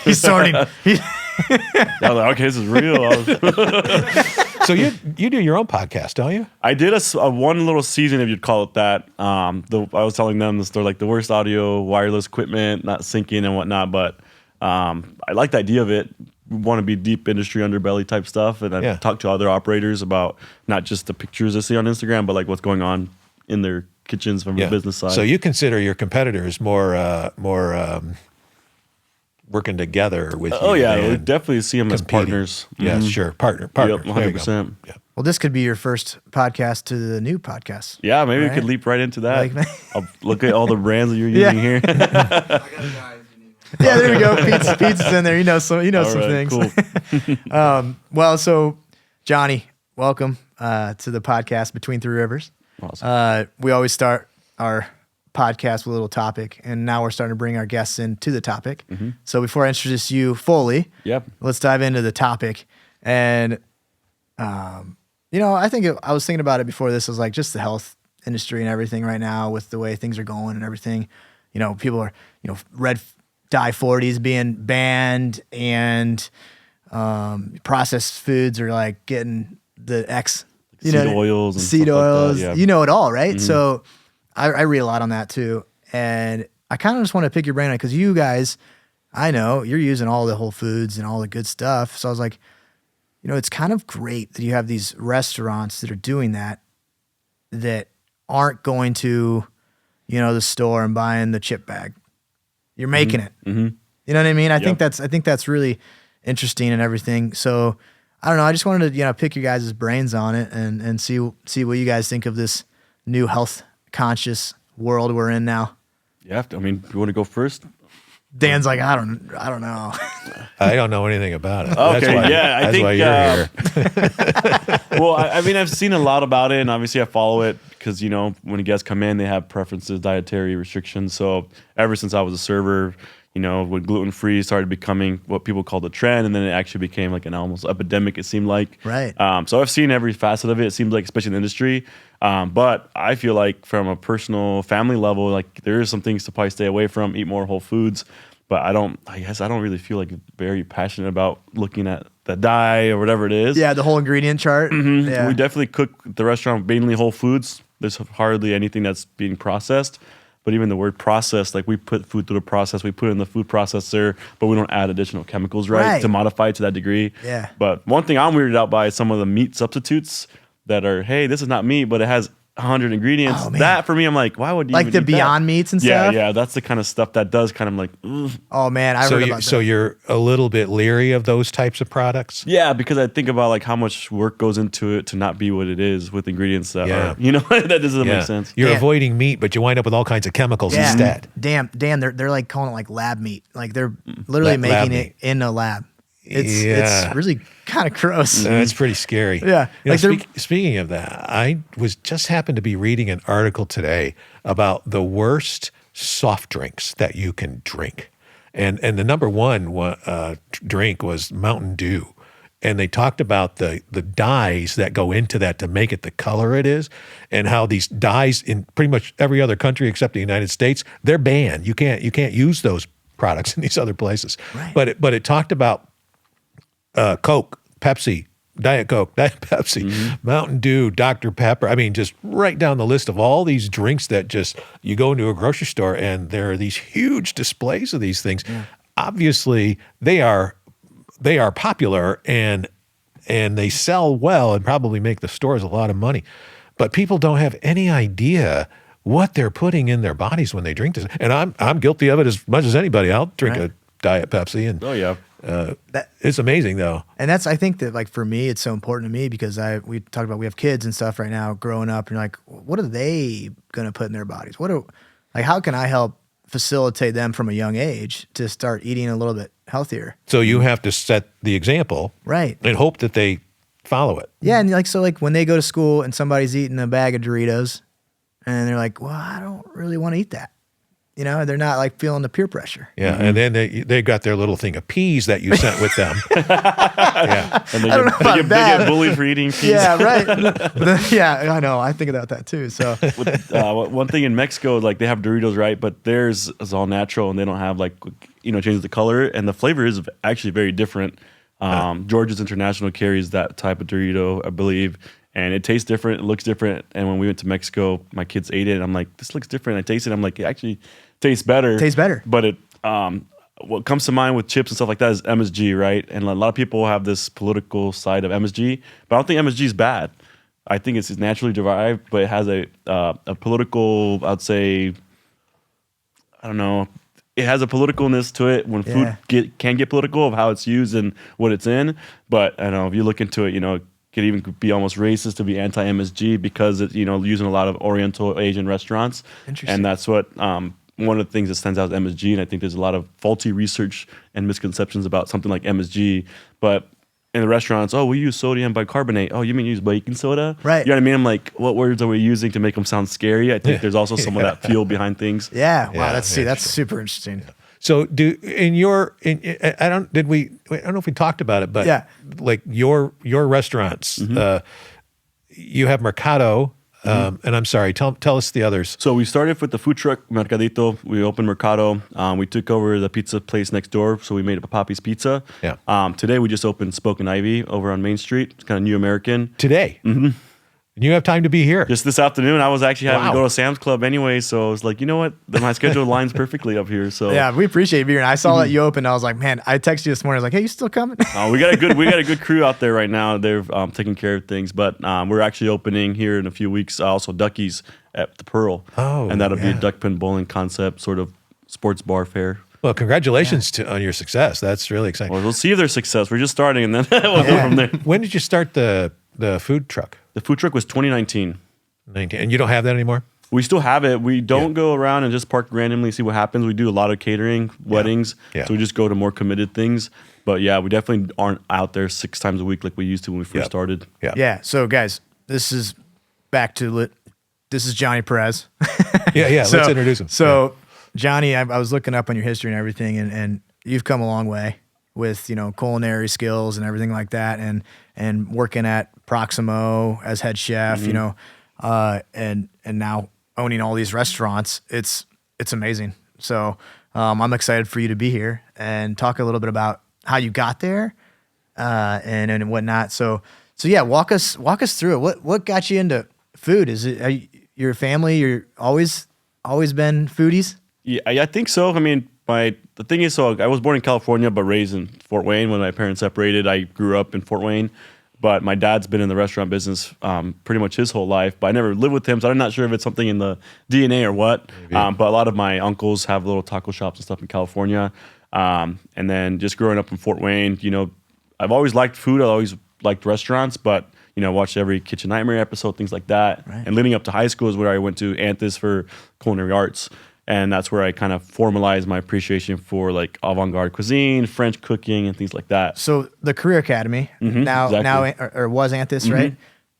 He's sorting. I was like, okay, this is real. So you do your own podcast, don't you? I did a one little season, if you'd call it that. I was telling them they're like the worst audio, wireless equipment, not syncing and whatnot. But I like the idea of it. Want to be deep industry underbelly type stuff, and I talked to other operators about not just the pictures they see on Instagram, but like what's going on in their kitchens from the business side. So you consider your competitors more working together with you? Oh yeah, we definitely see them competing. as partners. Yeah, sure, partner. Yep, 100%. Yeah. Well, this could be your first podcast to the new podcast. Yeah, maybe we could leap right into that. Like, I'll look at all the brands that you're using here. I got a guy. Yeah, there we go. Pete's in there. You know some things. Cool. Well, so Johnny, welcome to the podcast Between Three Rivers. Awesome. We always start our podcast with a little topic, and now we're starting to bring our guests into the topic. Mm-hmm. So before I introduce you fully, let's dive into the topic. And I think I was thinking about it before this. Was like just the health industry and everything right now with the way things are going and everything. People are red dye 40s being banned, and processed foods are like getting the seed oils and seed stuff oils. like that, yeah. You know it all, right? Mm-hmm. So I read a lot on that too, and I kind of just want to pick your brain on it because you guys, I know you're using all the whole foods and all the good stuff. So I was like, it's kind of great that you have these restaurants that are doing that aren't going to, the store and buying the chip bag. You're making it. Mm-hmm. You know what I mean? I think that's really interesting and everything. So I don't know. I just wanted to pick your guys' brains on it and see what you guys think of this new health conscious world we're in now. Yeah, I mean, you want to go first? Dan's like, I don't know. I don't know anything about it. Okay, that's why you're here. Well, I mean, I've seen a lot about it, and obviously I follow it because, when guests come in, they have preferences, dietary restrictions. So ever since I was a server, when gluten-free started becoming what people call the trend, and then it actually became like an almost epidemic, it seemed like. Right. So I've seen every facet of it. It seems like, especially in the industry. But I feel like from a personal family level, like there is some things to probably stay away from, eat more whole foods. But I don't really feel like very passionate about looking at the dye or whatever it is. Yeah, the whole ingredient chart. Mm-hmm. Yeah. We definitely cook the restaurant mainly whole foods. There's hardly anything that's being processed. But even the word processed, like we put food through the process, we put it in the food processor, but we don't add additional chemicals, right? To modify it to that degree. Yeah. But one thing I'm weirded out by is some of the meat substitutes that are, hey, this is not meat, but it has 100 ingredients. Oh, man. That for me, I'm like, why would you like even the eat Beyond that? Meats and Yeah, stuff? yeah, that's the kind of stuff that does kind of like, ugh. Oh, man, I read about that. So you're a little bit leery of those types of products? Yeah, because I think about like how much work goes into it to not be what it is with ingredients that are, that doesn't make sense. You're Damn. avoiding meat, but you wind up with all kinds of chemicals instead. Dan, they're like calling it like lab meat. Like they're literally making it in a lab. It's really kind of gross. It's pretty scary. Yeah. Speaking of that, I was just happened to be reading an article today about the worst soft drinks that you can drink. And the number one drink was Mountain Dew. And they talked about the dyes that go into that to make it the color it is, and how these dyes in pretty much every other country except the United States, they're banned. You can't use those products in these other places. Right. But it talked about Coke, Pepsi, Diet Coke, Diet Pepsi, Mountain Dew, Dr. Pepper. I mean, just right down the list of all these drinks that just you go into a grocery store and there are these huge displays of these things. Yeah. Obviously, they are popular and they sell well and probably make the stores a lot of money. But people don't have any idea what they're putting in their bodies when they drink this. And I'm guilty of it as much as anybody. I'll drink a Diet Pepsi and it's amazing though. And I think that like for me, it's so important to me because we talked about, we have kids and stuff right now growing up and you're like, what are they going to put in their bodies? How can I help facilitate them from a young age to start eating a little bit healthier? So you have to set the example. Right. And hope that they follow it. Yeah. And like when they go to school and somebody's eating a bag of Doritos and they're like, well, I don't really want to eat that. You know, they're not like feeling the peer pressure. Yeah, and then they got their little thing of peas that you sent with them. Yeah, And I don't know about they that. get bullied for eating peas. Yeah, right. Yeah, I know. I think about that too. So One thing in Mexico, like they have Doritos, right? But theirs is all natural, and they don't have like changes the color, and the flavor is actually very different. George's International carries that type of Dorito, I believe, and it tastes different, it looks different. And when we went to Mexico, my kids ate it, and I'm like, this looks different. I tasted it, I'm like, it actually tastes better. Tastes better. But it what comes to mind with chips and stuff like that is MSG, right? And a lot of people have this political side of MSG, but I don't think MSG is bad. I think it's naturally derived, but it has a political, I'd say, I don't know, it has a politicalness to it when food can get political of how it's used and what it's in. But I don't know, if you look into it, it could even be almost racist to be anti-MSG because it's, using a lot of Oriental Asian restaurants. Interesting. And that's what one of the things that stands out is MSG. And I think there's a lot of faulty research and misconceptions about something like MSG. But in the restaurants, we use sodium bicarbonate. Oh, you mean use baking soda? Right. You know what I mean? I'm like, what words are we using to make them sound scary? I think there's also some of that feel behind things. yeah, wow, Yeah, that's super interesting. So I don't know if we talked about it, but Yeah. like your restaurants, you have Mercado, and I'm sorry, tell us the others. So we started with the food truck Mercadito. We opened Mercado. We took over the pizza place next door, so we made up Poppy's Pizza. Yeah. Today we just opened Spoke and Ivy over on Main Street. It's kind of new American. Today. Mm-hmm. And you have time to be here. Just this afternoon, I was actually having to go to Sam's Club anyway, so I was like, you know what? My schedule lines perfectly up here. So Yeah, we appreciate you being here. I saw that you opened. I was like, man, I texted you this morning. I was like, hey, you still coming? we got a good crew out there right now. They're taking care of things, but we're actually opening here in a few weeks. Also, Ducky's at the Pearl, and that'll be a duck pin bowling concept, sort of sports bar fare. Well, congratulations on your success. That's really exciting. Well, we'll see if there's success. We're just starting, and then we'll go from there. When did you start the food truck? The food truck was 2019. 19. And you don't have that anymore? We still have it. We don't go around and just park randomly, see what happens. We do a lot of catering, weddings. Yeah. So we just go to more committed things. But yeah, we definitely aren't out there 6 times a week like we used to when we first started. Yeah. Yeah. So guys, this is this is Johnny Perez. Yeah. Let's introduce him. So Johnny, I was looking up on your history and everything, and you've come a long way with culinary skills and everything like that, and working at Proximo as head chef, and now owning all these restaurants. It's amazing. So I'm excited for you to be here and talk a little bit about how you got there and whatnot. So yeah, walk us through it. What got you into food? Is it your family? You're always been foodies? Yeah, I think so. I mean, the thing is, so I was born in California, but raised in Fort Wayne. When my parents separated, I grew up in Fort Wayne. But my dad's been in the restaurant business pretty much his whole life. But I never lived with him, so I'm not sure if it's something in the DNA or what. But a lot of my uncles have little taco shops and stuff in California. And then just growing up in Fort Wayne, I've always liked food. I always liked restaurants, but watched every Kitchen Nightmare episode, things like that. Right. And leading up to high school is where I went to Anthus for culinary arts. And that's where I kind of formalized my appreciation for like avant-garde cuisine, French cooking, and things like that. So the Career Academy now was Anthus, right?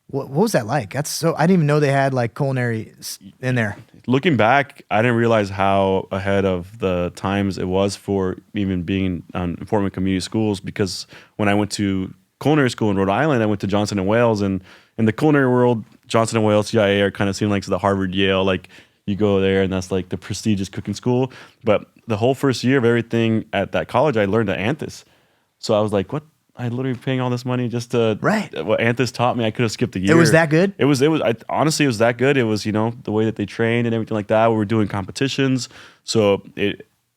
What was that like? I didn't even know they had like culinary in there. Looking back, I didn't realize how ahead of the times it was for even being in Fort Wayne Community Schools, because when I went to culinary school in Rhode Island, I went to Johnson & Wales, and in the culinary world, Johnson & Wales, CIA are kind of seen like the Harvard, Yale, like you go there and that's like the prestigious cooking school. But the whole first year of everything at that college, I learned at Anthus. So I was like, what? I literally paying all this money just to what Anthus taught me. I could have skipped a year. It was that good? It was. Honestly, it was that good. It was, the way that they trained and everything like that. We were doing competitions. So I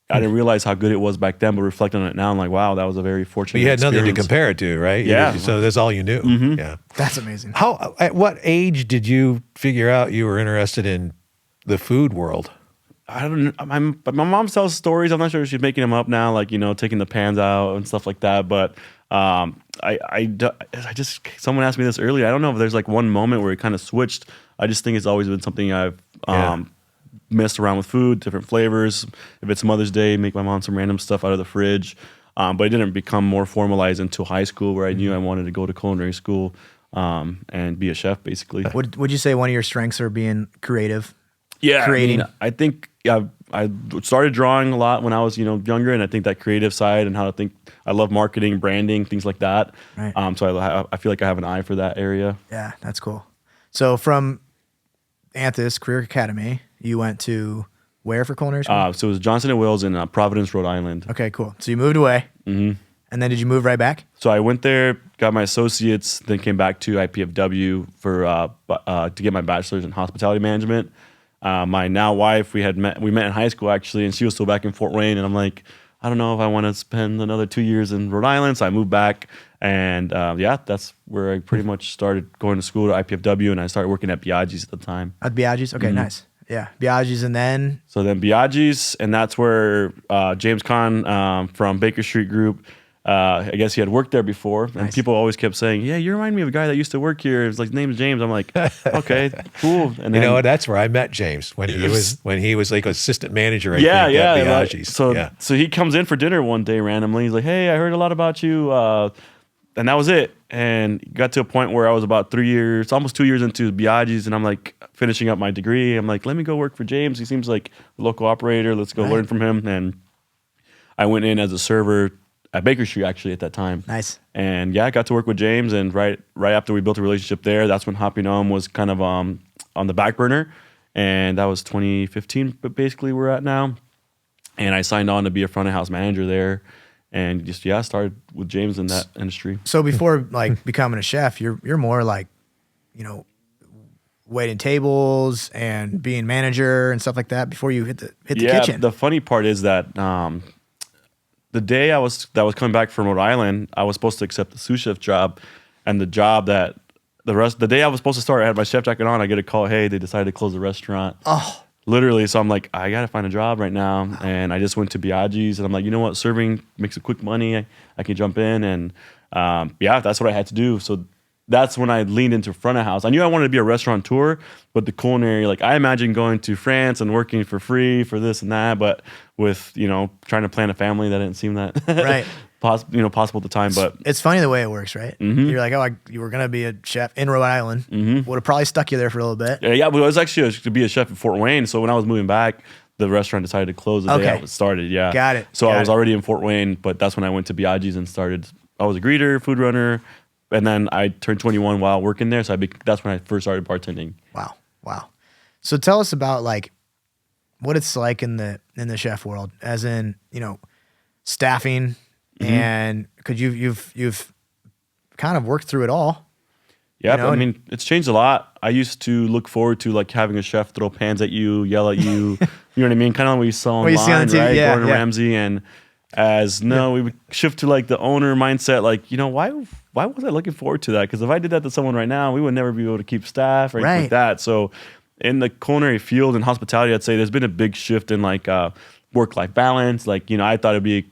didn't realize how good it was back then, but reflecting on it now, I'm like, wow, that was a very fortunate But you had nothing to experience. compare it to, right? Yeah. So that's all you knew. Mm-hmm. Yeah. That's amazing. At what age did you figure out you were interested in the food world? I don't know. My mom tells stories. I'm not sure if she's making them up now, like, taking the pans out and stuff like that. But someone asked me this earlier. I don't know if there's like one moment where it kind of switched. I just think it's always been something I've messed around with food, different flavors. If it's Mother's Day, make my mom some random stuff out of the fridge. But it didn't become more formalized until high school, where I knew I wanted to go to culinary school and be a chef, basically. Would you say one of your strengths are being creative? Yeah, creating. I think I started drawing a lot when I was, younger, and I think that creative side and how to think. I love marketing, branding, things like that. Right. So I feel like I have an eye for that area. Yeah, that's cool. So from Anthus Career Academy, you went to where for culinary school? So it was Johnson and Wales in Providence, Rhode Island. Okay, cool. So you moved away, and then did you move right back? So I went there, got my associates, then came back to IPFW to get my bachelor's in hospitality management. My now wife, we met in high school actually, and she was still back in Fort Wayne, and I'm like, I don't know if I want to spend another 2 years in Rhode Island, so I moved back, and that's where I pretty much started going to school to IPFW, and I started working at Biaggi's at the time. At Biaggi's? Okay, nice. Yeah, Biaggi's, and then? So then Biaggi's, and that's where James Kahn from Baker Street Group, I guess he had worked there before, and people always kept saying, "Yeah, you remind me of a guy that used to work here." It's like, his name's James. I'm like, okay, cool. And you know what? That's where I met James when he was like assistant manager. At Biaggi's. So he comes in for dinner one day randomly. He's like, "Hey, I heard a lot about you," and that was it. And got to a point where I was about 3 years, almost 2 years into Biaggi's, and I'm like finishing up my degree. I'm like, let me go work for James. He seems like a local operator. Let's go learn from him. And I went in as a server at Baker Street actually at that time. Nice. And I got to work with James, and right after we built a relationship there, that's when Hopping Om was kind of on the back burner, and that was 2015. But basically, we're at now, and I signed on to be a front of house manager there, and just started with James in that industry. So before like becoming a chef, you're more like, waiting tables and being manager and stuff like that before you hit the kitchen. The funny part is that. The day that was coming back from Rhode Island, I was supposed to accept the sous chef job, and the job that the day I was supposed to start, I had my chef jacket on. I get a call, hey, they decided to close the restaurant. Oh, literally. So I'm like, I gotta find a job right now, and I just went to Biaggi's, and I'm like, you know what, serving makes a quick money. I can jump in, and that's what I had to do. So that's when I leaned into front of house. I knew I wanted to be a restaurateur, but the culinary, like I imagined going to France and working for free for this and that, but with, trying to plan a family, that didn't seem that possible at the time. But it's funny the way it works, right? You're like, you were going to be a chef in Rhode Island. Would have probably stuck you there for a little bit. Yeah, but it was actually to be a chef in Fort Wayne. So when I was moving back, the restaurant decided to close the day I started. Yeah. Got it. So I was already in Fort Wayne, but that's when I went to Biaggi's and started. I was a greeter, food runner, and then I turned 21 while working there. So that's when I first started bartending. Wow. So tell us about like what it's like in the chef world, as in, staffing, and because you've kind of worked through it all. Yeah, I mean, it's changed a lot. I used to look forward to like having a chef throw pans at you, yell at you. You know what I mean? Kind of what you saw online, right? Yeah, Gordon Ramsay, and we would shift to like the owner mindset. Like, why was I looking forward to that? Because if I did that to someone right now, we would never be able to keep staff or anything like that. So in the culinary field and hospitality, I'd say there's been a big shift in like work-life balance. Like, I thought it'd be,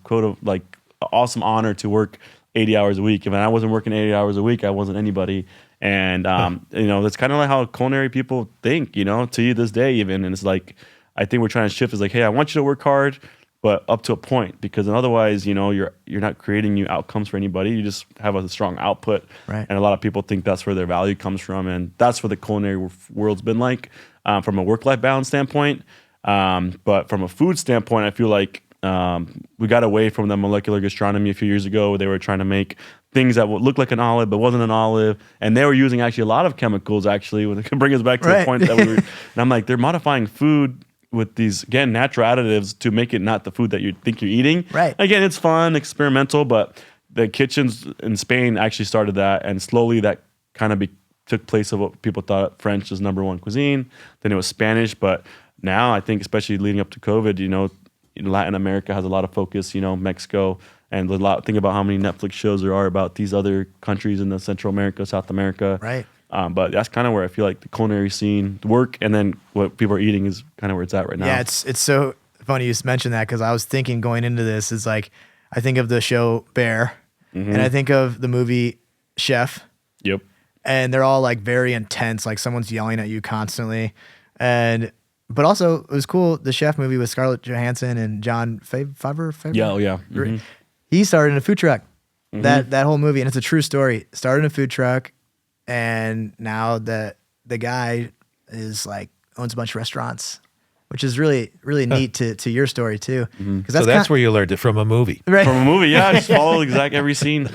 quote of like an awesome honor to work 80 hours a week. If I wasn't working 80 hours a week, I wasn't anybody. And, that's kind of like how culinary people think, to this day even. And it's like, I think we're trying to shift is like, hey, I want you to work hard, but up to a point, because otherwise, you're not creating new outcomes for anybody. You just have a strong output. Right. And a lot of people think that's where their value comes from. And that's what the culinary world's been like from a work-life balance standpoint. But from a food standpoint, I feel like we got away from the molecular gastronomy a few years ago. They were trying to make things that would look like an olive, but wasn't an olive. And they were using actually a lot of chemicals, actually, when it can bring us back to the point that we were. And I'm like, they're modifying food with these, again, natural additives to make it not the food that you think you're eating. Right. Again, it's fun, experimental, but the kitchens in Spain actually started that, and slowly that kind of took place of what people thought French is number one cuisine. Then it was Spanish, but now I think, especially leading up to COVID, Latin America has a lot of focus, Mexico, and think about how many Netflix shows there are about these other countries in the Central America, South America. Right. But that's kind of where I feel like the culinary scene, the work, and then what people are eating is kind of where it's at right now. Yeah, it's so funny you mentioned that, because I was thinking going into this is like, I think of the show Bear, and I think of the movie Chef. Yep. And they're all like very intense, like someone's yelling at you constantly. But also it was cool, the Chef movie with Scarlett Johansson and John Favreau. Yeah, oh yeah. Mm-hmm. He started in a food truck. That whole movie, and it's a true story. Started in a food truck, and now the guy is like owns a bunch of restaurants which is really, really neat to your story too. Because So that's where you learned it from a movie. right. From a movie, yeah, I just follow exact every scene.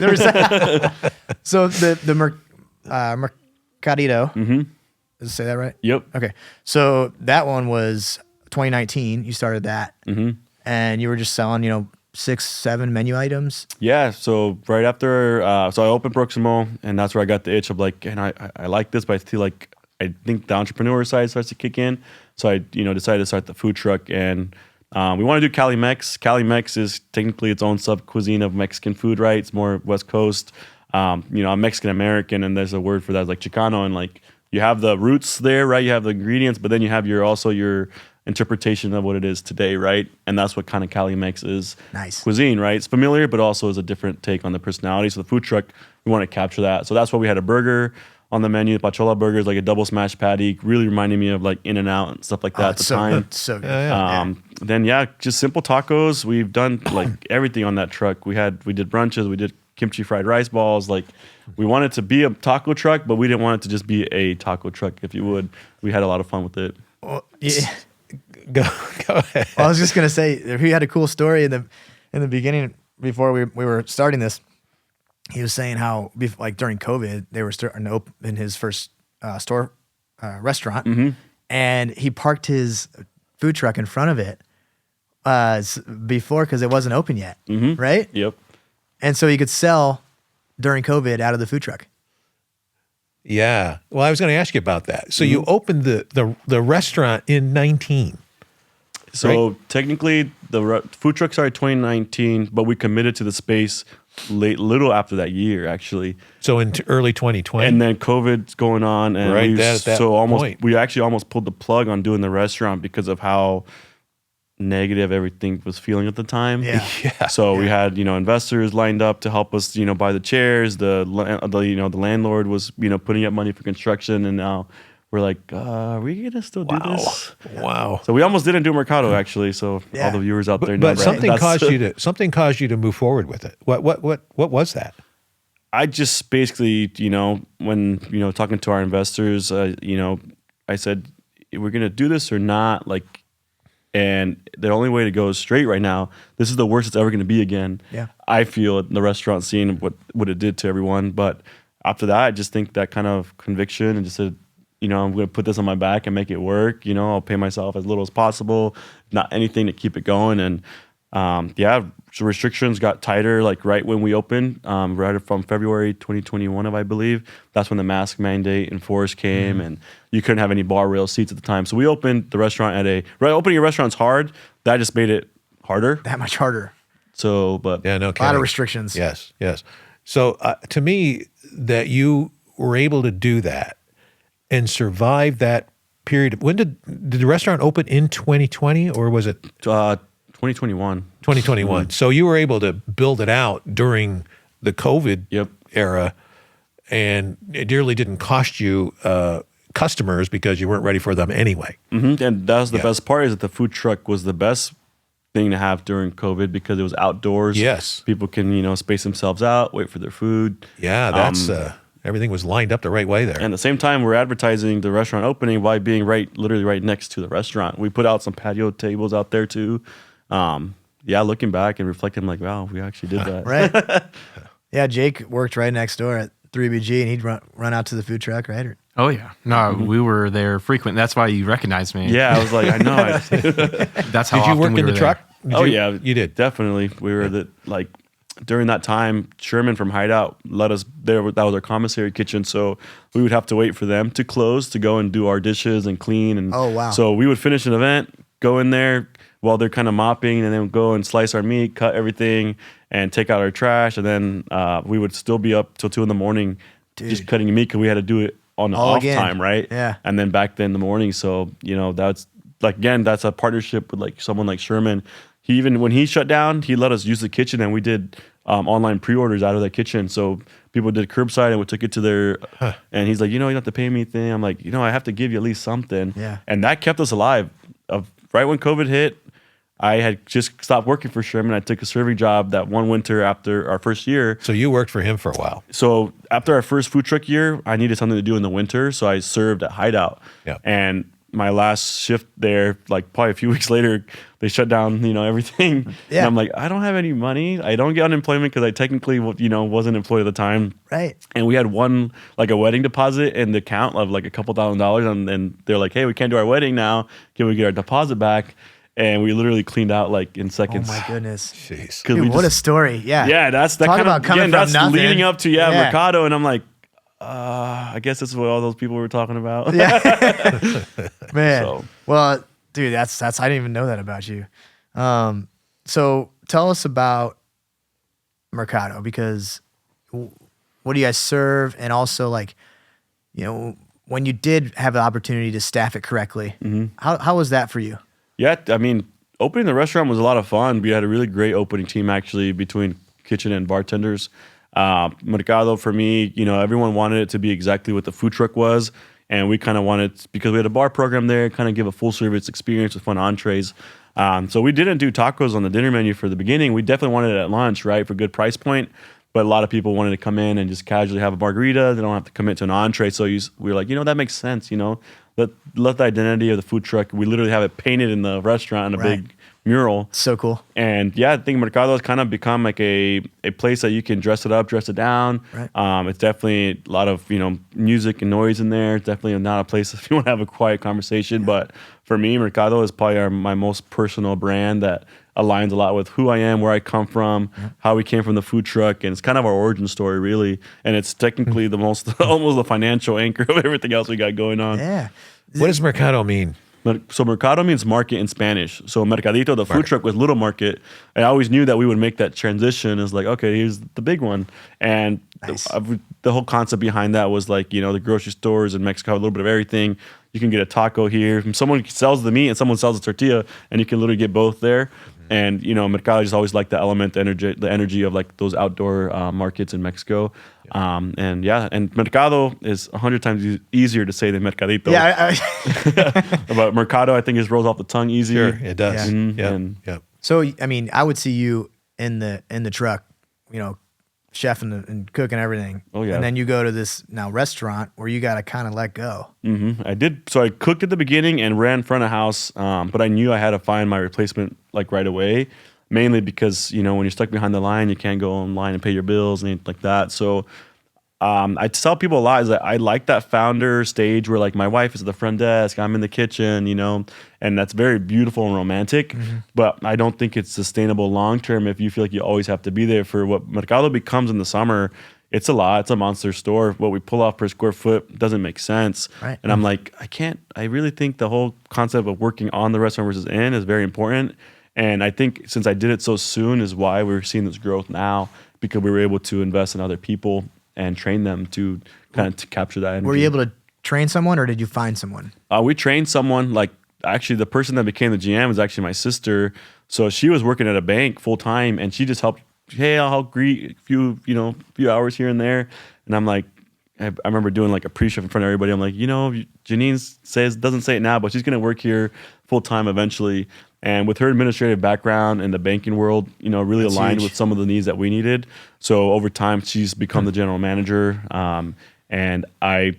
So the Mercadito, did I say that right? Yep. Okay. So that one was 2019. You started that, and you were just selling, 6-7 menu items. Yeah, so right after, so I opened Proximo, and that's where I got the itch of like, and I like this, but I feel like I think the entrepreneur side starts to kick in. So I, decided to start the food truck, and we want to do Cali Mex. Cali Mex is technically its own sub cuisine of Mexican food, right? It's more West Coast. I'm Mexican American, and there's a word for that, like Chicano, and like you have the roots there, right? You have the ingredients, but then you have your interpretation of what it is today, right? And that's what kind of Cali Mex is. Nice. Cuisine, right? It's familiar, but also is a different take on the personality. So the food truck, we want to capture that. So that's why we had a burger on the menu. Pachola burger is like a double smash patty, really reminding me of like In-N-Out and stuff like that at the time. Good. So good. Then just simple tacos. We've done like everything on that truck. We did brunches, we did kimchi fried rice balls. Like we wanted to be a taco truck, but we didn't want it to just be a taco truck, if you would. We had a lot of fun with it. Well, yeah. Go ahead. Well, I was just gonna say he had a cool story in the beginning before we were starting this. He was saying how like during COVID they were starting to open his first restaurant, and he parked his food truck in front of it before because it wasn't open yet, right? Yep. And so he could sell during COVID out of the food truck. Yeah. Well, I was going to ask you about that. So you opened the restaurant in 19. So right? technically, the food truck started 2019, but we committed to the space little after that year, actually. So in early 2020. And then COVID's going on, and Right, at that point. we actually almost pulled the plug on doing the restaurant because of how negative everything was feeling at the time. Yeah. So we had investors lined up to help us buy the chairs. The landlord was putting up money for construction, and now we're like, are we gonna still do this? Wow. So we almost didn't do Mercado, actually. So all the viewers out there know. But something caused you to move forward with it. What was that? I just basically, when talking to our investors, I said, we're gonna do this or not, like. And the only way to go is straight right now. This is the worst it's ever going to be again. Yeah, I feel the restaurant scene, what it did to everyone. But after that, I just think that kind of conviction and just said, I'm going to put this on my back and make it work. I'll pay myself as little as possible, not anything to keep it going. And so restrictions got tighter like right when we opened, right from February 2021, I believe. That's when the mask mandate enforced came, and you couldn't have any bar rail seats at the time. So we opened the restaurant opening a restaurant's hard. That just made it harder. That much harder. So, but yeah, no, a lot of restrictions. Yes. So to me, that you were able to do that and survive that period. When did the restaurant open in 2020 or was it 2021? 2021. So you were able to build it out during the COVID era, and it really didn't cost you customers because you weren't ready for them anyway. And that was the best part, is that the food truck was the best thing to have during COVID because it was outdoors. Yes. People can, space themselves out, wait for their food. Yeah, that's everything was lined up the right way there. And at the same time, we're advertising the restaurant opening by being literally right next to the restaurant. We put out some patio tables out there too. Looking back and reflecting, I'm like, wow, we actually did that. Right. Yeah, Jake worked right next door at 3BG, and he'd run out to the food truck, right? Oh, yeah. No, we were there frequent. That's why you recognized me. Yeah, I was like, I know. That's how did you often work we in were the there. truck? You did. Definitely. We were during that time, Sherman from Hideout let us there. That was our commissary kitchen. So we would have to wait for them to close to go and do our dishes and clean. And oh, wow. So we would finish an event, go in there while they're kind of mopping, and then go and slice our meat, cut everything, and take out our trash. And then we would still be up till 2 a.m. just cutting meat because we had to do it on the off time, right? Yeah. And then back then in the morning. So, that's that's a partnership with someone like Sherman. When he shut down, he let us use the kitchen, and we did online pre-orders out of the kitchen. So people did curbside, and we took it to their, and he's like, you don't have to pay me thing. I'm like, I have to give you at least something. Yeah. And that kept us alive. Right when COVID hit, I had just stopped working for Sherman. I took a serving job that one winter after our first year. So you worked for him for a while. So after our first food truck year, I needed something to do in the winter. So I served at Hideout. Yeah. And my last shift there, like probably a few weeks later, they shut down, everything. Yeah. And I'm like, I don't have any money. I don't get unemployment because I technically, wasn't employed at the time. Right. And we had a wedding deposit in the account of like a couple $1,000s. And they're like, hey, we can't do our wedding now. Can we get our deposit back? And we literally cleaned out like in Oh seconds. my goodness. Jeez. Dude, what a story. Yeah. Yeah, that's that Talk kind about of coming again, from that's nothing. leading up to Yeah. Mercado, and I'm like, I guess this is what all those people were talking about. Yeah. Man. So. Well, dude, that's I didn't even know that about you. So tell us about Mercado, because what do you guys serve? And also, like, when you did have the opportunity to staff it correctly, how was that for you? Yeah, I mean, opening the restaurant was a lot of fun. We had a really great opening team actually between kitchen and bartenders. Mercado, for me, everyone wanted it to be exactly what the food truck was. And we kind of wanted, because we had a bar program there, kind of give a full service experience with fun entrees. So we didn't do tacos on the dinner menu for the beginning. We definitely wanted it at lunch, right, for a good price point. But a lot of people wanted to come in and just casually have a margarita. They don't have to commit to an entree. So we were like, that makes sense, Let the identity of the food truck. We literally have it painted in the restaurant in a Right. big mural. So cool. And yeah, I think Mercado has kind of become like a place that you can dress it up, dress it down. Right. It's definitely a lot of, music and noise in there. It's definitely not a place if you want to have a quiet conversation. But for me, Mercado is probably my most personal brand that aligns a lot with who I am, where I come from, how we came from the food truck. And it's kind of our origin story, really. And it's technically the most, almost the financial anchor of everything else we got going on. Yeah. What does Mercado mean? So Mercado means market in Spanish. So Mercadito, the food truck, was little market. I always knew that we would make that transition. It's like, okay, here's the big one. And Nice. the whole concept behind that was like, the grocery stores in Mexico have a little bit of everything. You can get a taco here. Someone sells the meat and someone sells the tortilla, and you can literally get both there. And Mercado just always liked the element, the energy of like those outdoor markets in Mexico. And Mercado is 100 times easier to say than Mercadito. Yeah. But Mercado, I think, just rolls off the tongue easy. Sure, it does. Yeah. Mhm. Yep. And- Yep. So, I mean, I would see you in the truck, chef and cook and everything. Oh, yeah. And then you go to this now restaurant where you got to kind of let go. I did. So I cooked at the beginning and ran front of house, but I knew I had to find my replacement like right away. Mainly because when you're stuck behind the line, you can't go online and pay your bills and anything like that. So I tell people a lot is that I like that founder stage where like my wife is at the front desk, I'm in the kitchen, and that's very beautiful and romantic. But I don't think it's sustainable long term if you feel like you always have to be there. For what Mercado becomes in the summer, it's a lot. It's a monster store. What we pull off per square foot doesn't make sense. Right. And I'm like, I really think the whole concept of working on the restaurant versus in is very important. And I think since I did it so soon is why we're seeing this growth now, because we were able to invest in other people and train them to kind of to capture that energy. Were you able to train someone, or did you find someone? We trained someone, like actually the person that became the GM was actually my sister. So she was working at a bank full time, and she just helped. Hey, I'll help greet a few hours here and there. And I'm like, I remember doing like a pre-shift in front of everybody. I'm like, Janine doesn't say it now, but she's going to work here full time eventually. And with her administrative background in the banking world, really That's aligned huge. with some of the needs that we needed. So over time, she's become the general manager. And I,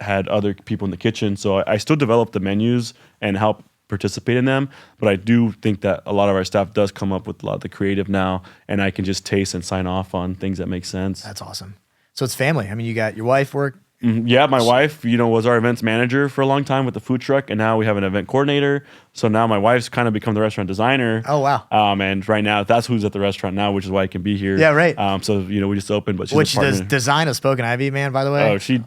had other people in the kitchen. So I still develop the menus and help participate in them. But I do think that a lot of our staff does come up with a lot of the creative now. And I can just taste and sign off on things that make sense. That's awesome. So it's family. I mean, you got your wife work. Yeah, my wife, was our events manager for a long time with the food truck, and now we have an event coordinator. So now my wife's kind of become the restaurant designer. Oh, wow. And right now, that's who's at the restaurant now, which is why I can be here. Yeah, right. So we just opened, but she's Which a partner. does design of Spoken Ivy, man, by the way. Oh, she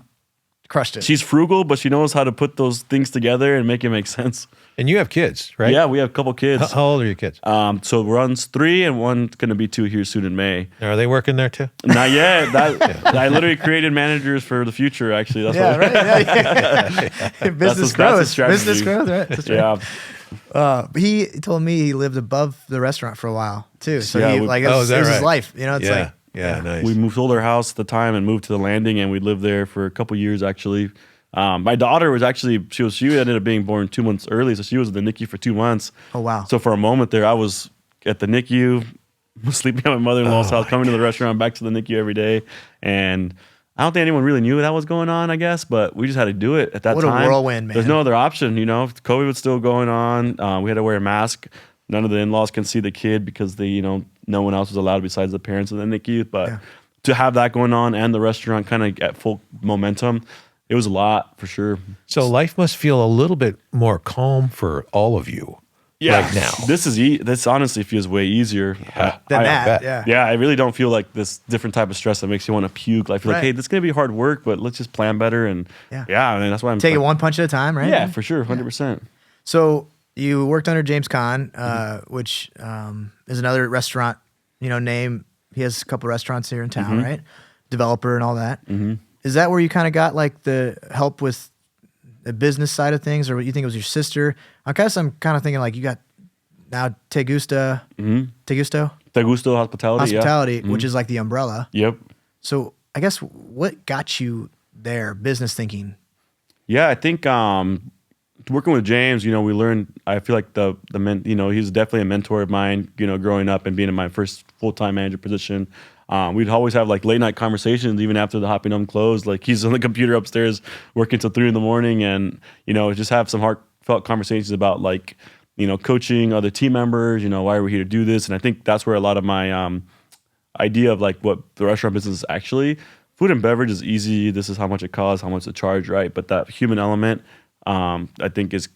crushed it. She's frugal, but she knows how to put those things together and make it make sense. And you have kids, right? Yeah, we have a couple kids. How old are your kids? So one's 3 and one's going to be 2 here soon in May. Are they working there too? Not yet. I literally created managers for the future, actually. That's yeah, what, right. Yeah. Business that's growth. the strategy. Business growth, right? That's right. Yeah. He told me he lived above the restaurant for a while too. So Yeah, he is it that was his right? life. It's yeah. like Yeah, nice. We sold our house at the time and moved to the landing, and we lived there for a couple years, actually. My daughter was actually, she ended up being born 2 months early, so she was in the NICU for 2 months. Oh, wow. So for a moment there, I was at the NICU, sleeping at my mother-in-law's house, coming to the restaurant, back to the NICU every day. And I don't think anyone really knew that was going on, I guess, but we just had to do it at that What a time. whirlwind, man. There's no other option, COVID was still going on. We had to wear a mask. None of the in-laws can see the kid because no one else was allowed besides the parents of the NICU. But to have that going on and the restaurant kind of at full momentum, it was a lot for sure. So life must feel a little bit more calm for all of you right now. This honestly feels way easier. I really don't feel like this different type of stress that makes you want to puke. I feel like, hey, this is gonna be hard work, but let's just plan better. And I mean, that's why I'm take it one punch at a time, right? Yeah, for sure, 100%. So you worked under James Caan, which is another restaurant, name. He has a couple restaurants here in town, right? Developer and all that. Is that where you kind of got like the help with the business side of things, or what you think it was your sister? I guess I'm kind of thinking like you got now Te Gusto Hospitality, which is like the umbrella. Yep. So I guess what got you there, business thinking? Yeah, I think working with James, we learned. I feel like he's definitely a mentor of mine. Growing up and being in my first full-time manager position. We'd always have like late night conversations even after the Hopping Dome closed. Like he's on the computer upstairs working till 3 a.m, and just have some heartfelt conversations about like coaching other team members. Why are we here to do this? And I think that's where a lot of my idea of like what the restaurant business is actually. Food and beverage is easy. This is how much it costs, how much to charge, right? But that human element, I think is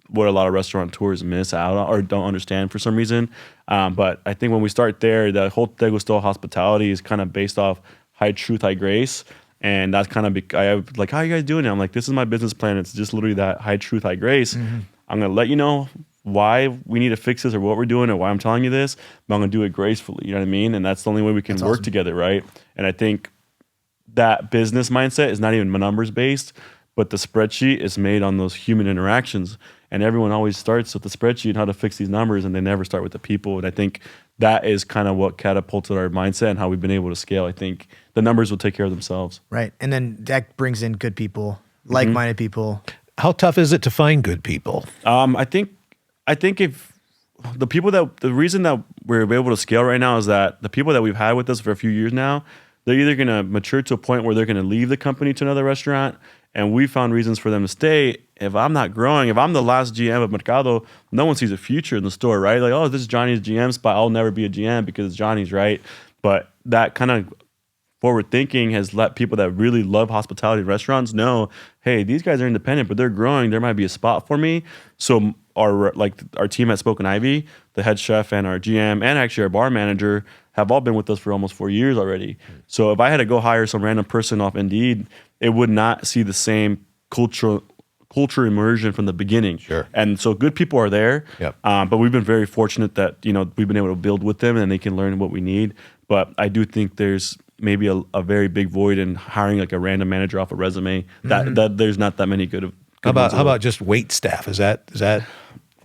what a lot of restaurateurs miss out on or don't understand for some reason. But I think when we start there, the whole Te Gusto Hospitality is kind of based off high truth, high grace. And that's kind of, I was like, how are you guys doing it? I'm like, this is my business plan. It's just literally that high truth, high grace. I'm going to let you know why we need to fix this or what we're doing or why I'm telling you this, but I'm going to do it gracefully. You know what I mean? And that's the only way we can work together, right? And I think that business mindset is not even numbers based, but the spreadsheet is made on those human interactions. And everyone always starts with the spreadsheet and how to fix these numbers, and they never start with the people. And I think that is kind of what catapulted our mindset and how we've been able to scale. I think the numbers will take care of themselves. Right. And then that brings in good people, like-minded people. How tough is it to find good people? I think if the reason that we're able to scale right now is that the people that we've had with us for a few years now, they're either going to mature to a point where they're going to leave the company to another restaurant, and we found reasons for them to stay. If I'm not growing, if I'm the last GM of Mercado, no one sees a future in the store, right? Like, oh, this is Johnny's GM spot. I'll never be a GM because it's Johnny's, right? But that kind of forward thinking has let people that really love hospitality restaurants know, hey, these guys are independent, but they're growing. There might be a spot for me. So our team at Spoken Ivy, the head chef and our GM and actually our bar manager have all been with us for almost 4 years already. So if I had to go hire some random person off Indeed, it would not see the same culture immersion from the beginning. Sure. And so good people are there. Yep. But we've been very fortunate that we've been able to build with them and they can learn what we need. But I do think there's maybe a very big void in hiring like a random manager off a resume. That there's not that many good. How about just wait staff? Is that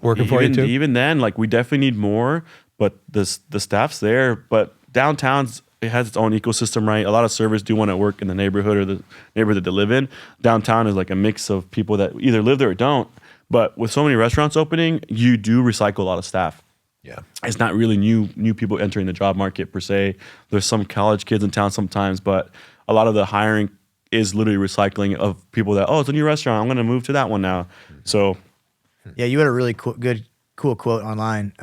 working for you too? Even then, like we definitely need more. But the staff's there. But downtown's it has its own ecosystem, right? A lot of servers do want to work in the neighborhood or the neighborhood that they live in. Downtown is like a mix of people that either live there or don't. But with so many restaurants opening, you do recycle a lot of staff. Yeah. It's not really new people entering the job market per se. There's some college kids in town sometimes, but a lot of the hiring is literally recycling of people that, oh, it's a new restaurant. I'm going to move to that one now. So. Yeah, you had a really cool quote online.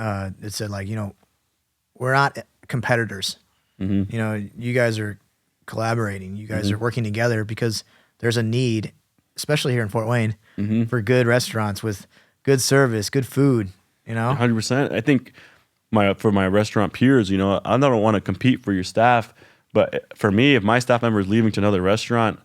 It said like, we're not competitors. You guys are collaborating. You guys are working together because there's a need, especially here in Fort Wayne, for good restaurants with good service, good food. 100%. I think for my restaurant peers, I don't want to compete for your staff, but for me, if my staff member is leaving to another restaurant,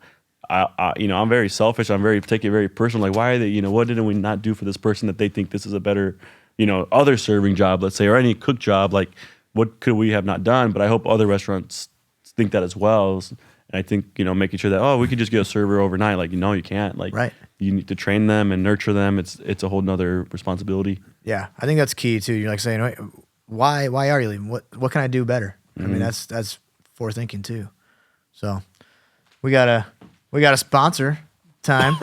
I'm very selfish. Take it very personal. Like, why are they? What didn't we not do for this person that they think this is a better, other serving job, let's say, or any cook job? Like, what could we have not done? But I hope other restaurants think that as well. And I think, making sure that, we could just get a server overnight. Like, no, you can't. Like, right. You need to train them and nurture them. It's a whole nother responsibility. Yeah. I think that's key too. You're like saying, why are you leaving? What can I do better? I mean, that's forward thinking too. So we got a sponsor time.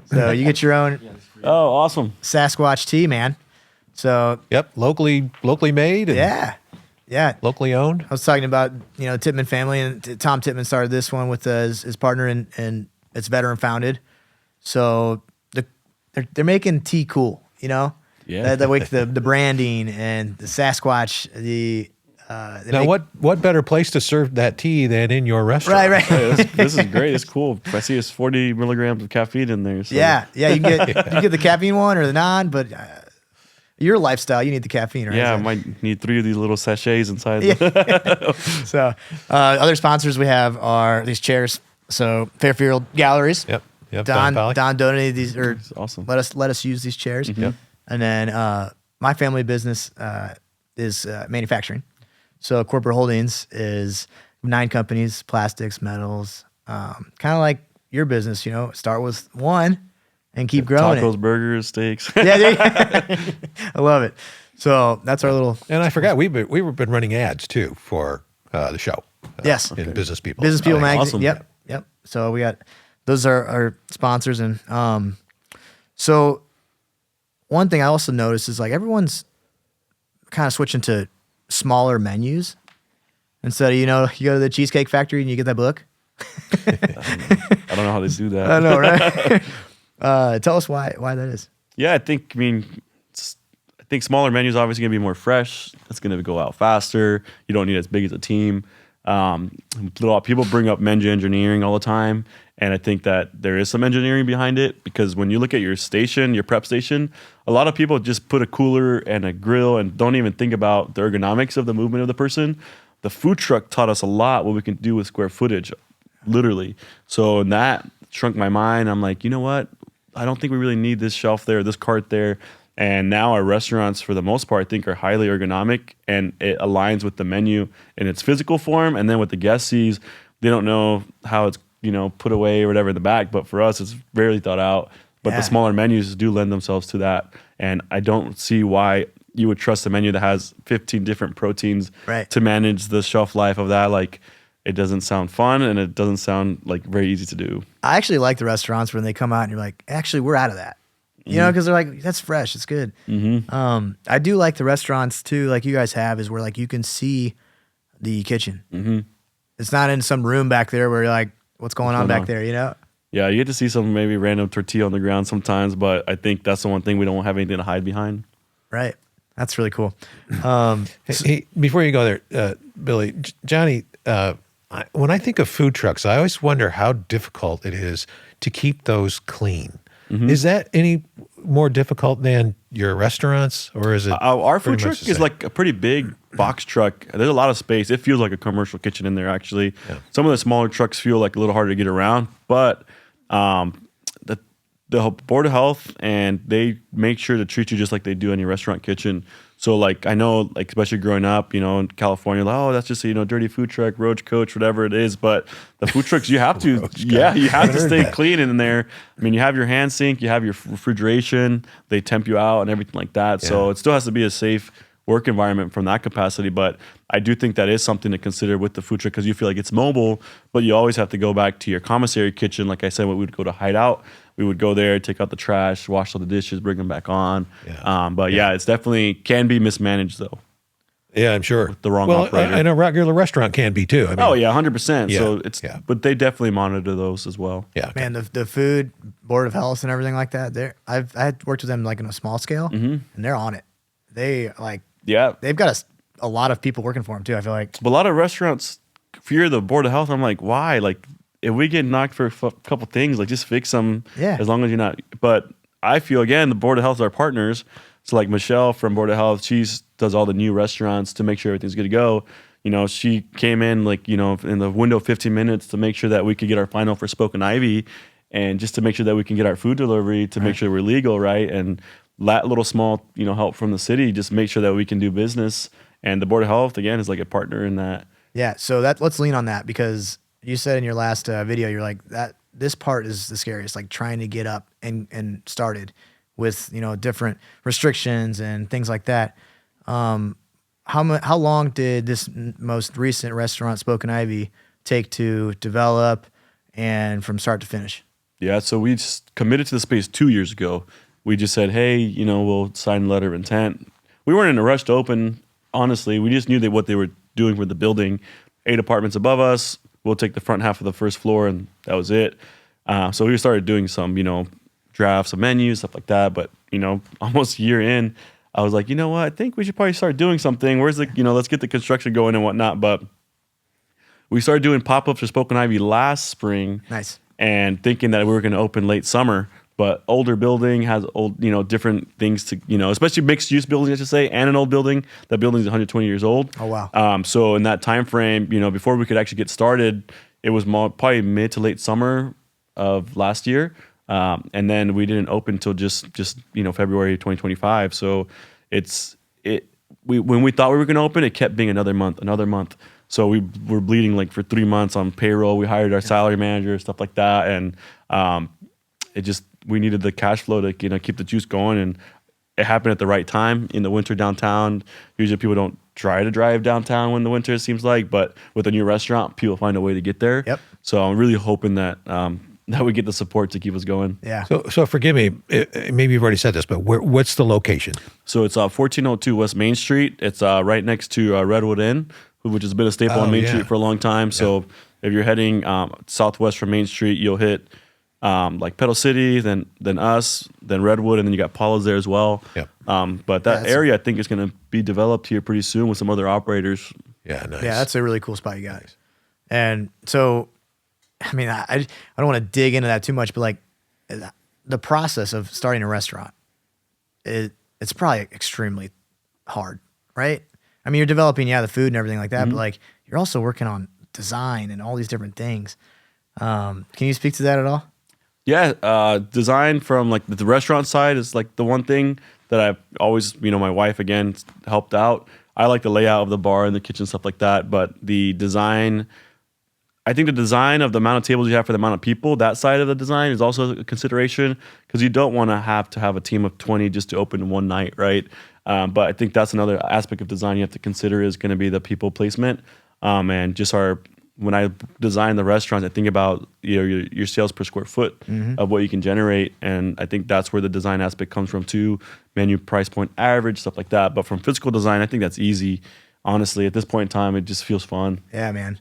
So you get your own. Oh, awesome. Sasquatch tea, man. So yep, locally made. And yeah. Yeah. Locally owned? I was talking about, Titman family, and Tom Titman started this one with his partner, and it's veteran founded. So they're making tea cool, Yeah. the branding and the Sasquatch, Now, what better place to serve that tea than in your restaurant? right. This is great. It's cool. I see it's 40 milligrams of caffeine in there. So. Yeah. You can get the caffeine one or the non, but your lifestyle, you need the caffeine, right? Yeah, I So- might need 3 of these little sachets inside. So, other sponsors we have are these chairs. So Fairfield Galleries. Yep. Don Valley. donated these, or awesome. let us use these chairs. Yep. And then my family business is manufacturing. So corporate holdings is 9 companies, plastics, metals, kind of like your business. Start with one and keep growing Tacos, it. burgers, steaks. Yeah, I love it. So that's our little And I forgot, we've been running ads too for the show. yes. In Business People. Business People awesome. Magazine. Yep. So we got those are our sponsors, and so one thing I also noticed is like everyone's kind of switching to smaller menus instead of you go to the Cheesecake Factory and you get that book. I don't know how they do that. I know, right? Tell us why that is. Yeah, I think smaller menus obviously gonna be more fresh. It's gonna go out faster. You don't need as big as a team. People bring up menu engineering all the time, and I think that there is some engineering behind it because when you look at your station, your prep station, a lot of people just put a cooler and a grill and don't even think about the ergonomics of the movement of the person. The food truck taught us a lot what we can do with square footage, literally. So that shrunk my mind. I'm like, you know what? I don't think we really need this shelf there, this cart there. And now our restaurants, for the most part, I think are highly ergonomic, and it aligns with the menu in its physical form. And then what the guest sees, they don't know how it's put away or whatever in the back. But for us, it's very thought out. But Yeah. the smaller menus do lend themselves to that. And I don't see why you would trust a menu that has 15 different proteins Right. to manage the shelf life of that. Like, it doesn't sound fun, and it doesn't sound like very easy to do. I actually like the restaurants when they come out and you're like, actually, we're out of that. Because they're like, that's fresh, it's good. Mm-hmm. I do like the restaurants too, like you guys have, is where like you can see the kitchen. Mm-hmm. It's not in some room back there where you're like, what's going on back there, Yeah, you get to see some maybe random tortilla on the ground sometimes, but I think that's the one thing we don't have anything to hide behind. Right. That's really cool. Hey, before you go there, Billy, Johnny, when I think of food trucks, I always wonder how difficult it is to keep those clean. Mm-hmm. Is that any more difficult than your restaurants, or is it? Our food pretty truck much the is same? like a pretty big box truck. There's a lot of space. It feels like a commercial kitchen in there, actually. Yeah. Some of the smaller trucks feel like a little harder to get around, but the Board of Health, and they make sure to treat you just like they do in your restaurant kitchen. So like, I know, like, especially growing up, in California, like, oh, that's just a, dirty food truck, roach coach, whatever it is. But the food trucks, you have to, you have to stay clean in there. I mean, you have your hand sink, you have your refrigeration, they temp you out and everything like that. So it still has to be a safe work environment from that capacity. But I do think that is something to consider with the food truck, because you feel like it's mobile, but you always have to go back to your commissary kitchen. Like I said, we would go to Hideout. We would go there, take out the trash, wash all the dishes, bring them back on. But it's definitely can be mismanaged though. Yeah, I'm sure. the wrong well, operator. I know a regular restaurant can be too. I mean, 100%. Yeah, So it's, yeah. but they definitely monitor those as well. yeah. Man, the food Board of Health and everything like that, I had worked with them like on a small scale, and they're on it. They Yeah. they've got a lot of people working for them too. I feel like But a lot of restaurants fear the Board of Health. I'm like, why? Like, if we get knocked for a couple things, like, just fix them. Yeah. As long as you're not. But I feel, again, the Board of Health are partners. So like Michelle from Board of Health, she does all the new restaurants to make sure everything's good to go. She came in in the window of 15 minutes to make sure that we could get our final for Spoke and Ivy, and just to make sure that we can get our food delivery to make sure we're legal, right? And that little small, help from the city, just make sure that we can do business. And the Board of Health, again, is like a partner in that. yeah. So let's lean on that, because you said in your last video, you're like that. This part is the scariest, like trying to get up and started with different restrictions and things like that. How long did this most recent restaurant, Spoke and Ivy, take to develop and from start to finish? Yeah, so we just committed to the space 2 years ago. We just said, hey, we'll sign a letter of intent. We weren't in a rush to open. honestly, we just knew that what they were doing with the building. 8 apartments above us. We'll take the front half of the first floor, and that was it. So we started doing some, drafts of menus, stuff like that. But, almost a year in, I was like, you know what? I think we should probably start doing something. Where's the, let's get the construction going and whatnot. But we started doing pop-ups for Spoken Ivy last spring. Nice. And thinking that we were going to open late summer. But older building has different things to, especially mixed use building, I should say, and an old building. That building is 120 years old. Oh, wow. So in that time frame, before we could actually get started, it was probably mid to late summer of last year. And then we didn't open until just February 2025. So when we thought we were going to open, it kept being another month. So we were bleeding like for 3 months on payroll. We hired our salary manager, stuff like that. And we needed the cash flow to keep the juice going, and it happened at the right time in the winter downtown. Usually people don't try to drive downtown when the winter, it seems like, but with a new restaurant, people find a way to get there. Yep. So I'm really hoping that that we get the support to keep us going. Yeah. So forgive me, maybe you've already said this, but what's the location? So it's 1402 West Main Street. It's right next to Redwood Inn, which has been a staple on Main Street for a long time. So if you're heading southwest from Main Street, you'll hit like Pedal City, then us, then Redwood, and then you got Paula's there as well. Yep. But that area, I think, is going to be developed here pretty soon with some other operators. Yeah, nice. Yeah, that's a really cool spot you got. And so, I mean, I don't want to dig into that too much, but like the process of starting a restaurant, it's probably extremely hard, right? I mean, you're developing, the food and everything like that, but like you're also working on design and all these different things. Can you speak to that at all? Yeah, design from like the restaurant side is like the one thing that I've always, my wife again helped out. I like the layout of the bar and the kitchen, stuff like that. But the design, I think the design of the amount of tables you have for the amount of people, that side of the design is also a consideration, because you don't want to have a team of 20 just to open one night, right? But I think that's another aspect of design you have to consider is going to be the people placement, and just when I design the restaurants, I think about your sales per square foot of what you can generate, and I think that's where the design aspect comes from too. Menu, price point, average, stuff like that. But from physical design, I think that's easy. Honestly, at this point in time, it just feels fun. Yeah, man.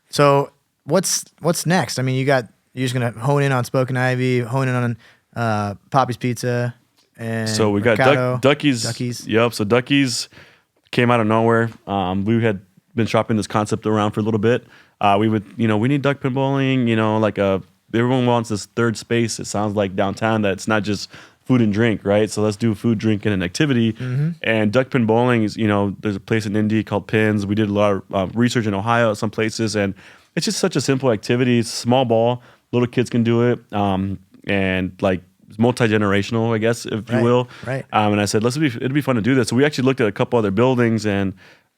So what's next? I mean, you're just gonna hone in on Spoken Ivy, hone in on Poppy's Pizza, and so we got Ducky's. Yep. So Ducky's came out of nowhere. We had been shopping this concept around for a little bit. We would, we need duck pin bowling, everyone wants this third space. It sounds like downtown that it's not just food and drink, right? So let's do food, drink, and an activity. And duck pin bowling is, there's a place in Indy called Pins. We did a lot of research in Ohio at some places, and it's just such a simple activity. It's a small ball, little kids can do it, and like it's multi-generational, I guess, if you will. Right. And I said, it'd be fun to do this. So we actually looked at a couple other buildings, and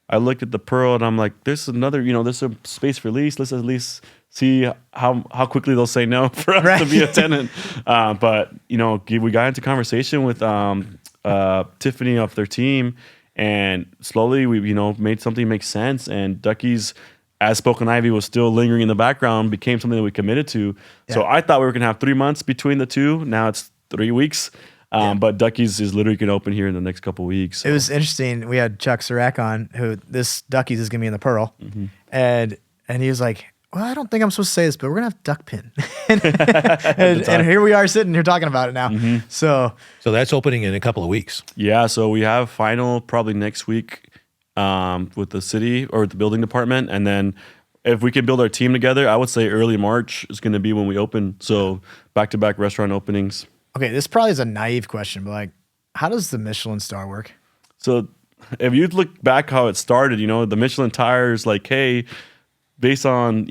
I looked at the Pearl, and I'm like, there's another, there's a space for lease. Let's at least see how quickly they'll say no for us to be a tenant. But, we got into conversation with Tiffany off their team, and slowly we, made something make sense. And Ducky's, as Spoken Ivy was still lingering in the background, became something that we committed to. Yeah. So I thought we were going to have 3 months between the two. Now it's 3 weeks. But Ducky's is literally going to open here in the next couple of weeks. So. It was interesting. We had Chuck Surratt on, who this Ducky's is going to be in the Pearl. And he was like, well, I don't think I'm supposed to say this, but we're going to have duck pin. and here we are sitting here talking about it now. So that's opening in a couple of weeks. Yeah. So we have final probably next week with the city or with the building department. And then if we can build our team together, I would say early March is going to be when we open. So back-to-back restaurant openings. Okay, this probably is a naive question, but like, how does the Michelin star work? So if you look back how it started, the Michelin tires, like, hey, based on,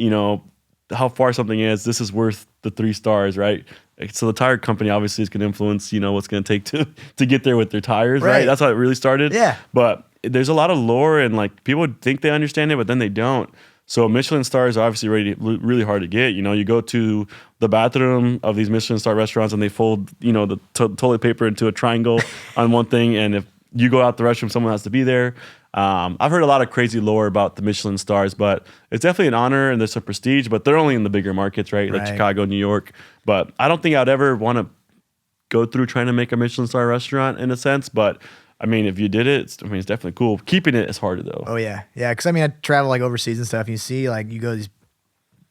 how far something is, this is worth the 3 stars, right? So the tire company obviously is going to influence, what's going to take to get there with their tires, right? That's how it really started. Yeah. But there's a lot of lore, and like people think they understand it, but then they don't. So Michelin stars are obviously really hard to get. You go to the bathroom of these Michelin star restaurants, and they fold, the toilet paper into a triangle on one thing. And if you go out the restroom, someone has to be there. I've heard a lot of crazy lore about the Michelin stars, but it's definitely an honor and there's a prestige, but they're only in the bigger markets, right? Like Chicago, New York. But I don't think I'd ever want to go through trying to make a Michelin star restaurant in a sense, but I mean, if you did it, it's definitely cool. Keeping it is harder though. Oh yeah, yeah. Because I mean, I travel like overseas and stuff. And you see, like, you go to these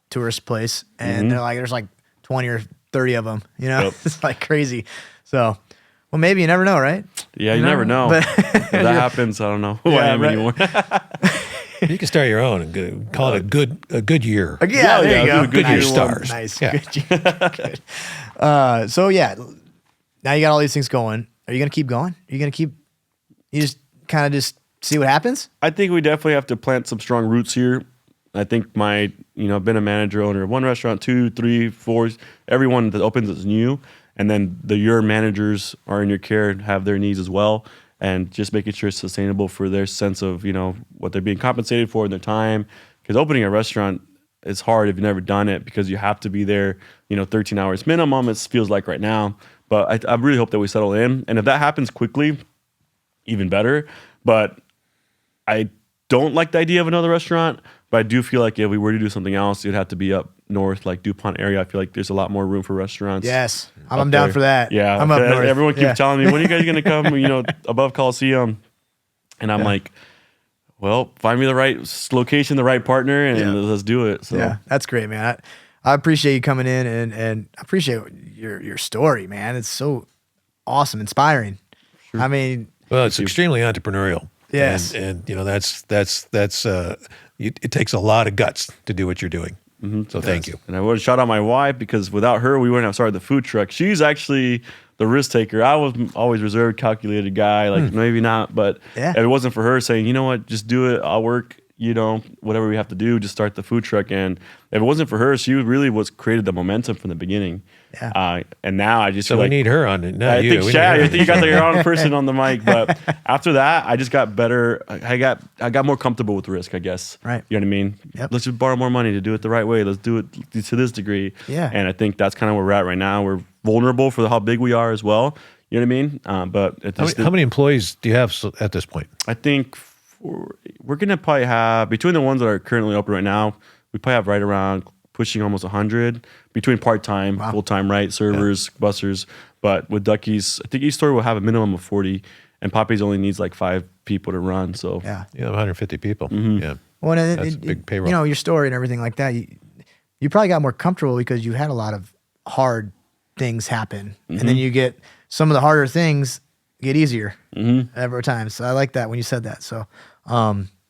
tourist place, and they're like, there's like 20 or 30 of them. You know, Yep. it's like crazy. So, well, maybe you never know, right? Yeah, you never know. But If that happens, I don't know who I am right. anymore. You can start your own and call it a good year. Yeah, there you go. Good year nice. stars. Nice. Yeah. Good. So yeah, now you got all these things going. Are you gonna keep going? Are you gonna keep? You just kind of just see what happens. I think we definitely have to plant some strong roots here. I think I've been a manager, owner of one restaurant, 2, 3, 4. Everyone that opens is new, and then your managers are in your care and have their needs as well, and just making sure it's sustainable for their sense of what they're being compensated for in their time. Because opening a restaurant is hard if you've never done it, because you have to be there 13 hours minimum. It feels like right now, but I really hope that we settle in, and if that happens quickly, even better. But I don't like the idea of another restaurant, but I do feel like if we were to do something else, it'd have to be up north, like DuPont area. I feel like there's a lot more room for restaurants. Yes, up I'm down there. for that. Yeah, I'm up north. everyone keeps telling me, when are you guys gonna come? Above Coliseum, and I'm like, well, find me the right location, the right partner, and let's do it. So Yeah, that's great, man. I appreciate you coming in, and I appreciate your story, man. It's so awesome, inspiring. I mean, Well, it's extremely entrepreneurial. Yes. And it takes a lot of guts to do what you're doing. So thank you. And I would shout out my wife, because without her, we wouldn't have started the food truck. She's actually the risk taker. I was always reserved, calculated guy, like maybe not, but if it wasn't for her saying, you know what, just do it, I'll work, whatever we have to do, just start the food truck. And if it wasn't for her, she really created the momentum from the beginning. Yeah. And now I just So feel we like, need her on it. I think you got the wrong person on the mic, but after that, I just got better. I got more comfortable with risk, I guess. Right. You know what I mean? Yep. Let's just borrow more money to do it the right way. Let's do it to this degree. Yeah. And I think that's kind of where we're at right now. We're vulnerable for how big we are as well. You know what I mean? But How many employees do you have at this point? I think we're gonna probably have, between the ones that are currently open right now, we probably have right around pushing almost 100 between part-time, full-time, right? Servers, bussers. But with Ducky's, I think each store will have a minimum of 40, and Poppy's only needs like 5 people to run. So yeah. 150 people. Yeah. Well, and That's a big payroll. your story and everything like that. You probably got more comfortable because you had a lot of hard things happen, and then you get some of the harder things get easier every time. So I like that when you said that. So,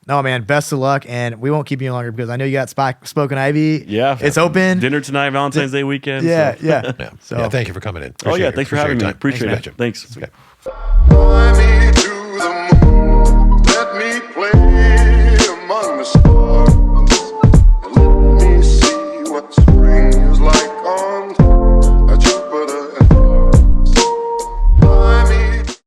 no, man, best of luck, and we won't keep you longer because I know you got Spoken Ivy. Yeah, it's open. Dinner tonight, Valentine's Day weekend. Yeah, so. yeah. Yeah. So yeah, thank you for coming in. Oh Appreciate yeah, it. thanks for Appreciate having your me. time. Appreciate Thanks, it. Matthew. Thanks. Okay.